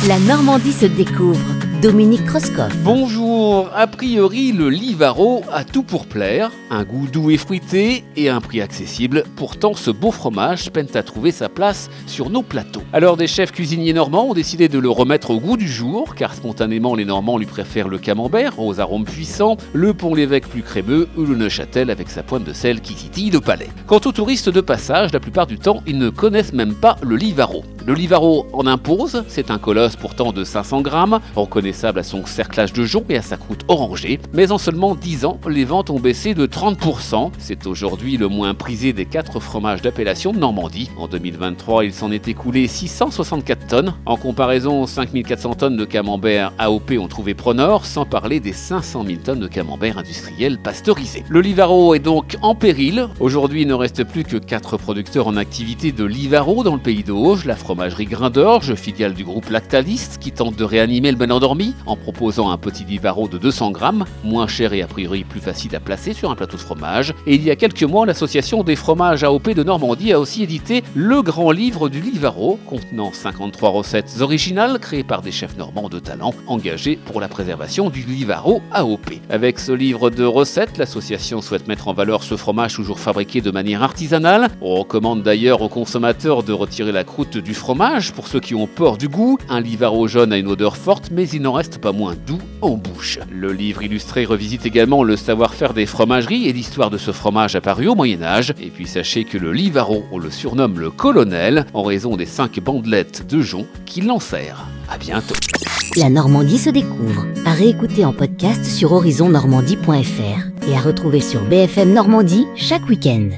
La Normandie se découvre. Dominique Kreuskopf. Bonjour, a priori le Livaro a tout pour plaire, un goût doux et fruité et un prix accessible. Pourtant ce beau fromage peine à trouver sa place sur nos plateaux. Alors des chefs cuisiniers normands ont décidé de le remettre au goût du jour, car spontanément les Normands lui préfèrent le camembert aux arômes puissants, le Pont-l'Évêque plus crémeux ou le Neuchâtel avec sa pointe de sel qui titille le palais. Quant aux touristes de passage, la plupart du temps ils ne connaissent même pas le Livaro. Le Livaro en impose, c'est un colosse pourtant de 500 grammes, reconnaissable à son cerclage de jonc et à sa croûte orangée, mais en seulement 10 ans, les ventes ont baissé de 30%. C'est aujourd'hui le moins prisé des 4 fromages d'appellation de Normandie. En 2023, il s'en est écoulé 664 tonnes. En comparaison, 5400 tonnes de camembert AOP ont trouvé preneur, sans parler des 500 000 tonnes de camembert industriel pasteurisé. Le Livaro est donc en péril. Aujourd'hui, il ne reste plus que 4 producteurs en activité de Livaro dans le pays d'Auge, la fromagerie Grain d'Orge, filiale du groupe Lactalis, qui tente de réanimer le ben endormi en proposant un petit Livaro de 200 grammes, moins cher et a priori plus facile à placer sur un plateau de fromage. Et il y a quelques mois, l'association des fromages AOP de Normandie a aussi édité le grand livre du Livaro, contenant 53 recettes originales créées par des chefs normands de talent engagés pour la préservation du Livaro AOP. Avec ce livre de recettes, l'association souhaite mettre en valeur ce fromage toujours fabriqué de manière artisanale. On recommande d'ailleurs aux consommateurs de retirer la croûte du fromage pour ceux qui ont peur du goût. Un Livaro jaune a une odeur forte, mais il n'en reste pas moins doux en bouche. Le livre illustré revisite également le savoir-faire des fromageries et l'histoire de ce fromage apparu au Moyen-Âge. Et puis sachez que le Livaro, on le surnomme le colonel en raison des 5 bandelettes de jonc qui l'enserrent. À bientôt. La Normandie se découvre. À réécouter en podcast sur horizonnormandie.fr et à retrouver sur BFM Normandie chaque week-end.